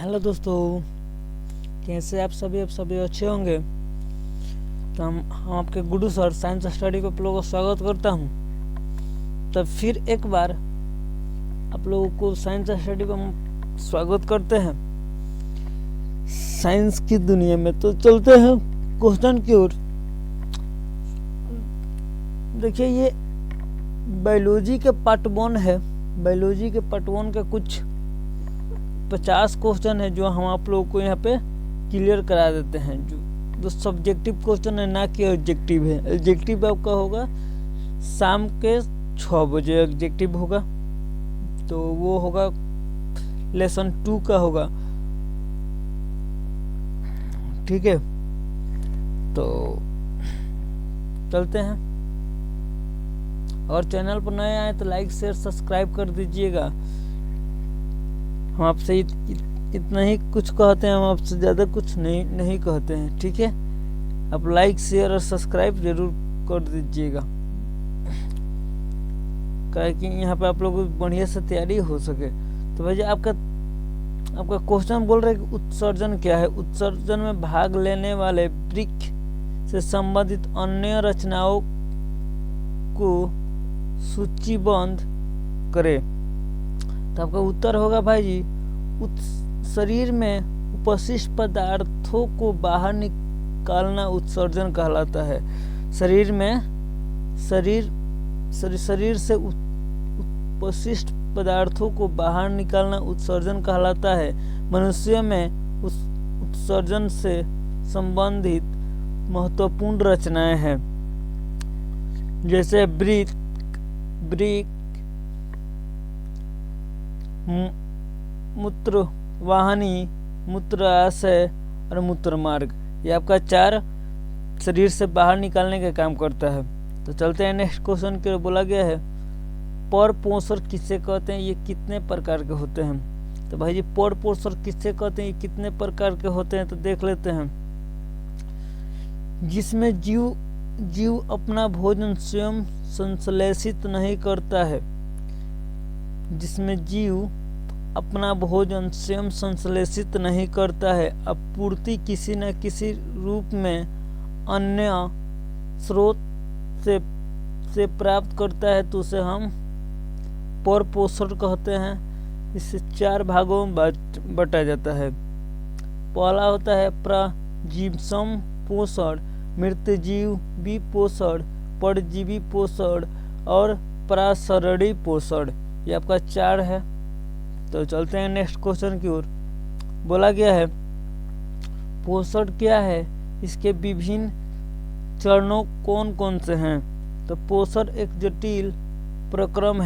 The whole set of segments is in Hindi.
हेलो दोस्तों, कैसे आप सभी अच्छे होंगे। तो हम आपके गुरु सर साइंस स्टडी पे आप लोगों को स्वागत करता हूँ। तब फिर एक बार आप लोगों को साइंस स्टडी पे हम स्वागत करते हैं साइंस की दुनिया में। तो चलते हैं क्वेश्चन की ओर। देखिए, ये बायोलॉजी के पार्ट 1 है। बायोलॉजी के पार्ट 1 का कुछ 50 क्वेश्चन है जो हम आप लोगों को यहाँ पे क्लियर करा देते हैं। जो सब्जेक्टिव क्वेश्चन है, ना कि ऑब्जेक्टिव है। ऑब्जेक्टिव आपका होगा शाम के 6 बजे ऑब्जेक्टिव होगा, तो वो होगा लेसन 2 का होगा। ठीक है, तो चलते हैं। और चैनल पर नए आए तो लाइक शेयर सब्सक्राइब कर दीजिएगा। हम आपसे इतना ही कुछ कहते हैं, हम आपसे ज़्यादा कुछ नहीं कहते हैं। ठीक है, आप लाइक शेयर और सब्सक्राइब जरूर कर दीजिएगा, कि यहाँ पे आप लोगों को बढ़िया से तैयारी हो सके। तो भाई आपका क्वेश्चन बोल रहे हैं कि उत्सर्जन क्या है। उत्सर्जन में भाग लेने वाले वृक्ष से संबंधित अन्य रचनाओं को सूचीबद्ध करें। तो आपका उत्तर होगा भाई जी, शरीर में उपस्थित पदार्थों को बाहर निकालना उत्सर्जन कहलाता है। शरीर से उपस्थित पदार्थों को बाहर निकालना उत्सर्जन कहलाता है। मनुष्य में उत्सर्जन से संबंधित महत्वपूर्ण रचनाएं हैं, जैसे वृक्क, मूत्रवाहिनी, मूत्राशय और मूत्रमार्ग। ये आपका 4 शरीर से बाहर निकालने का काम करता है। तो चलते हैं नेक्स्ट क्वेश्चन के। बोला गया है पर पोषण किससे कहते हैं, ये कितने प्रकार के होते हैं। तो भाई जी पर पोषण किससे कहते हैं, ये कितने प्रकार के होते हैं, तो देख लेते हैं। जिसमें जीव अपना भोजन स्वयं संश्लेषित नहीं करता है। जिसमें जीव अपना भोजन स्वयं संश्लेषित नहीं करता है, आपूर्ति किसी न किसी रूप में अन्य स्रोत से प्राप्त करता है, तो उसे हम परपोषण कहते हैं। इसे 4 भागों में बांटा जाता है। पहला होता है प्रजीवसम पोषण, मृतजीवी पोषण, परजीवी पोषण और पराशरणी पोषण। ये आपका 4 है। तो चलते हैं नेक्स्ट क्वेश्चन की ओर। बोला गया है पोषण क्या है, इसके विभिन्न चरणों कौन कौन से हैं। तो पोषण एक जटिल प्रक्रम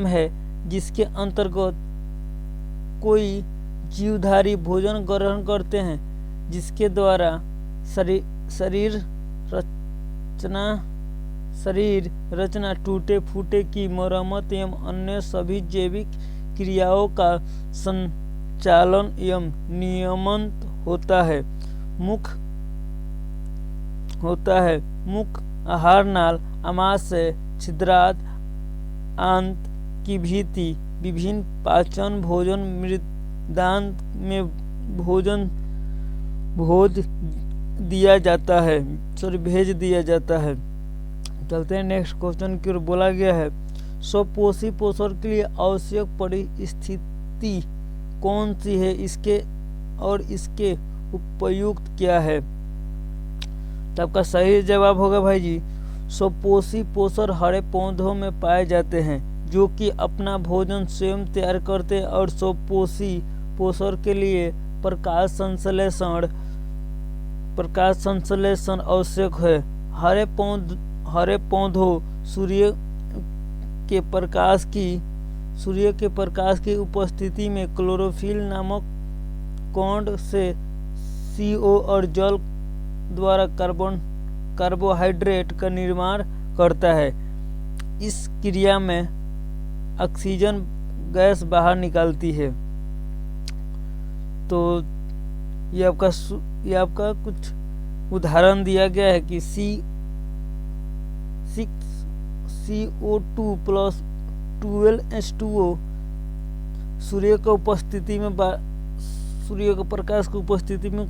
है जिसके अंतर्गत कोई जीवधारी भोजन ग्रहण करते हैं, जिसके द्वारा शरीर रचना टूटे फूटे की मरम्मत एवं अन्य सभी जैविक क्रियाओं का संचालन एवं नियमन होता है। मुख्य आहार नाल, आमाशय, छिद्रांत, आंत की भित्ति, विभिन्न पाचन भोजन मृदांत में भेज दिया जाता है। चलते हैं नेक्स्ट क्वेश्चन की ओर। बोला गया है स्वपोषी पोषण के लिए आवश्यक परिस्थिति कौन सी है, इसके उपयुक्त क्या है। तो आपका सही जवाब होगा भाई जी, स्वपोषी पोषण हरे पौधों में पाए जाते हैं जो कि अपना भोजन स्वयं तैयार करते हैं, और स्वपोषी पोषण के लिए प्रकाश संश्लेषण आवश्यक है। हरे पौधों सूर्य के प्रकाश की उपस्थिति में क्लोरोफिल नामक कण से CO और जल द्वारा कार्बोहाइड्रेट का निर्माण करता है। इस क्रिया में ऑक्सीजन गैस बाहर निकालती है। तो ये आपका कुछ उदाहरण दिया गया है कि CO2 + 12H2O सूर्य की उपस्थिति में सूर्य के प्रकाश की उपस्थिति में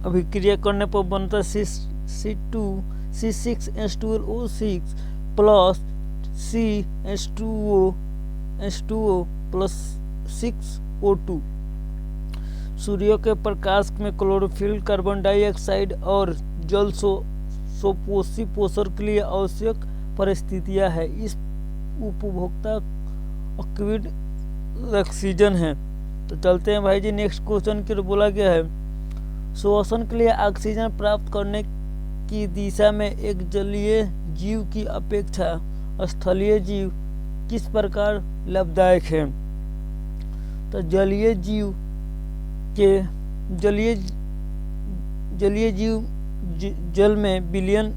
अभिक्रिया करने पर बनता है C6H12O6 plus CH2O plus 6O2। सूर्य के प्रकाश में क्लोरोफिल, कार्बन डाइऑक्साइड और जल स्वपोषी पोषण के लिए आवश्यक परिस्थितियां है। इस उपभोक्ता लिक्विड ऑक्सीजन है। तो चलते हैं भाई जी नेक्स्ट क्वेश्चन के बोला गया है, श्वसन के लिए ऑक्सीजन प्राप्त करने की दिशा में एक जलीय जीव की अपेक्षा स्थलीय जीव किस प्रकार लाभदायक है। तो जलीय जीव जल में बिलियन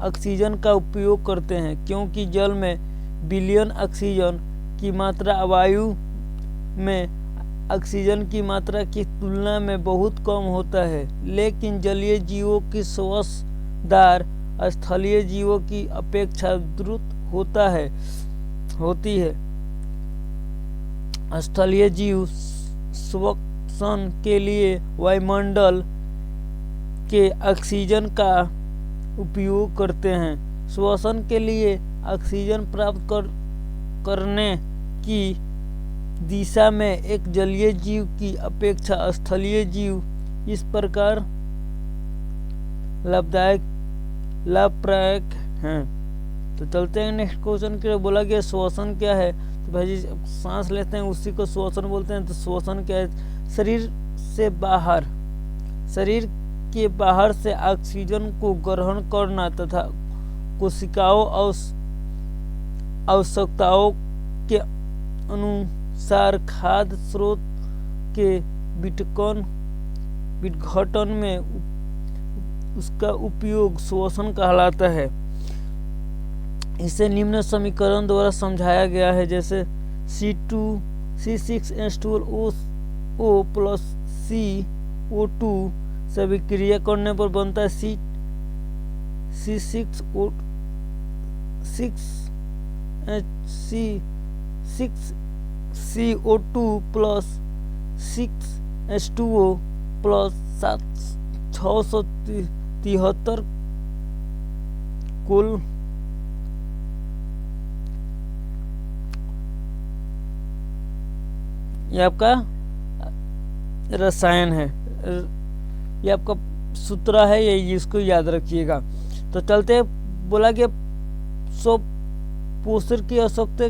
ऑक्सीजन का उपयोग करते हैं, क्योंकि जल में बिलियन ऑक्सीजन की मात्रा वायु में ऑक्सीजन की मात्रा की तुलना में बहुत कम होता है। लेकिन जलीय जीवों की श्वास दर स्थलीय जीवों की अपेक्षा द्रुत होती है। स्थलीय जीव श्वसन के लिए वायुमंडल के ऑक्सीजन का उपयोग करते हैं। श्वसन के लिए ऑक्सीजन प्राप्त करने की दिशा में एक जलीय जीव की अपेक्षा स्थलीय जीव इस प्रकार लाभदायक हैं। तो चलते हैं नेक्स्ट क्वेश्चन के लिए बोला गया श्वसन क्या है। तो भाई जी सांस लेते हैं उसी को श्वसन बोलते हैं। तो श्वसन क्या है, शरीर के बाहर से ऑक्सीजन को ग्रहण करना तथा कोशिकाओं आवश्यकताओं के अनुसार खाद्य स्रोत के विघटन में उसका उपयोग श्वसन कहलाता है। इसे निम्न समीकरण द्वारा समझाया गया है, जैसे C6H12O प्लस CO2 से अभिक्रिया करने पर बनता है C6CO2 प्लस 6H2O प्लस 673 कुल ये आपका रसायन है, ये आपका सूत्र है, ये इसको याद रखिएगा। तो चलते बोला कि पोषण की आवश्यकता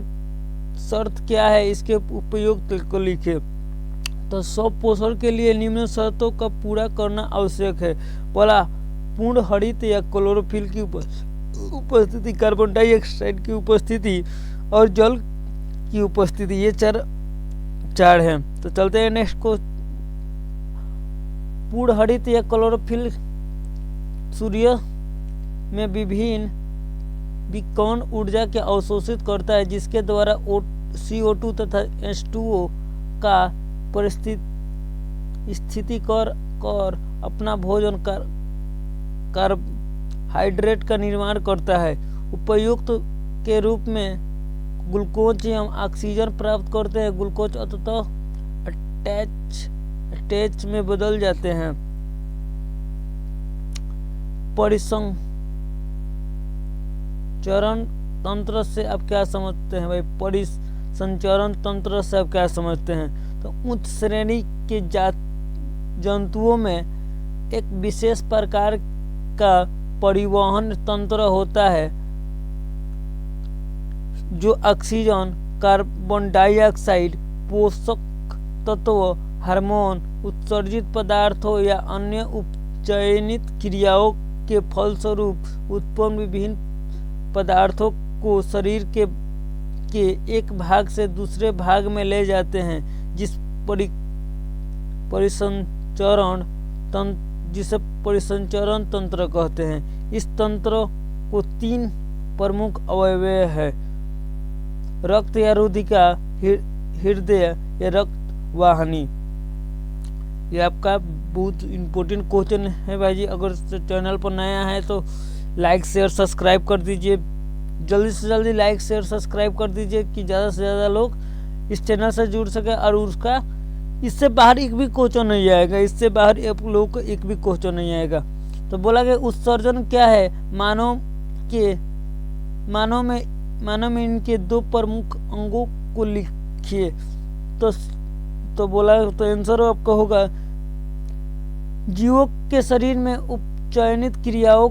शर्त क्या है, इसके उपयोग को लिखे। तो पोषण के लिए निम्न शर्तों का पूरा करना आवश्यक है। पहला, पूर्ण हरित या क्लोरोफिल की उपस्थिति, कार्बन डाइऑक्साइड की उपस्थिति और जल की उपस्थिति, ये चार हैं। तो चलते हैं नेक्स्ट को, पूर्ण हरित या क्लोरोफिल सूर्य में विभिन्न विकिरण ऊर्जा के अवशोषित करता है, जिसके द्वारा CO2 तथा H2O का स्थिति कर अपना भोजन कार्बोहाइड्रेट का निर्माण करता है। उपयुक्त के रूप में ग्लूकोज हम ऑक्सीजन प्राप्त करते हैं। ग्लूकोज अंततः अटैच में बदल जाते हैं। परिसंचरण तंत्र से आप क्या समझते हैं भाई? परिसंचरण तंत्र से आप क्या समझते हैं? तो उच्च श्रेणी के जंतुओं में एक विशेष प्रकार का परिवहन तंत्र होता है, जो ऑक्सीजन, कार्बन डाइऑक्साइड, पोषक तत्व, हार्मोन, उत्सर्जित पदार्थों या अन्य उपचयनित क्रियाओं के फलस्वरूप उत्पन्न विभिन्न पदार्थों को शरीर के एक भाग से दूसरे भाग में ले जाते हैं, जिसे परिसंचरण तंत्र कहते हैं। इस तंत्र को 3 प्रमुख अवयव है: रक्त या रुधिका, हृदय या रक्त वाहिनी। ये आपका बहुत इम्पोर्टेंट क्वेश्चन है भाई जी। अगर चैनल पर नया है तो लाइक शेयर सब्सक्राइब कर दीजिए, जल्दी से जल्दी लाइक शेयर सब्सक्राइब कर दीजिए कि ज़्यादा से ज़्यादा लोग इस चैनल से जुड़ सके और उसका इससे बाहर एक भी क्वेश्चन नहीं आएगा, इससे बाहर आप लोगों को एक भी क्वेश्चन नहीं आएगा। तो बोला गया उत्सर्जन क्या है, मानव में इनके दो प्रमुख अंगों को लिखिए। तो बोला तो आंसर आपका होगा जीवों के शरीर में उपचयनित क्रियाओं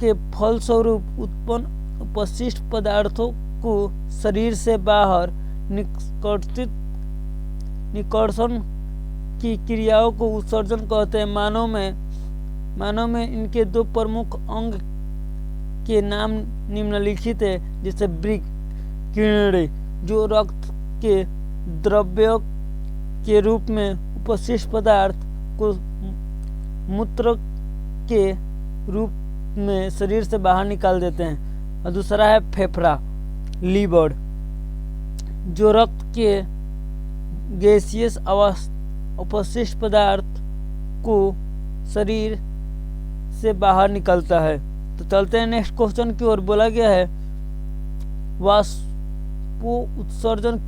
के फलस्वरूप उत्पन्न अपशिष्ट पदार्थों को शरीर से बाहर निष्कर्षण की क्रियाओं को उत्सर्जन कहते हैं। मानव में इनके दो प्रमुख अंग के नाम निम्नलिखित है, जैसे वृक्क, किडनी, जो रक्त के द्रव्य के रूप में उपशिष्ट पदार्थ को मूत्र के रूप में शरीर से बाहर निकाल देते हैं। और दूसरा है फेफड़ा, लीवर, जो रक्त के गैसियस अपशिष्ट पदार्थ को शरीर से बाहर निकलता है। तो चलते हैं नेक्स्ट क्वेश्चन की ओर। बोला गया है वाष्पो उत्सर्जन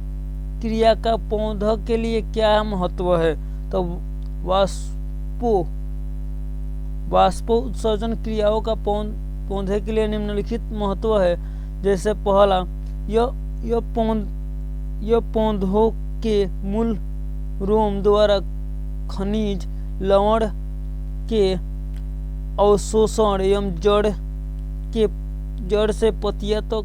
क्रिया का पौधा के लिए क्या महत्व है। तो वाष्पो उत्सर्जन क्रियाओं का पौधे के लिए निम्नलिखित महत्व है। जैसे पहला, यह पौधों के मूल रोम द्वारा खनिज लवण के अवशोषण एवं जड़ से पत्तियां तक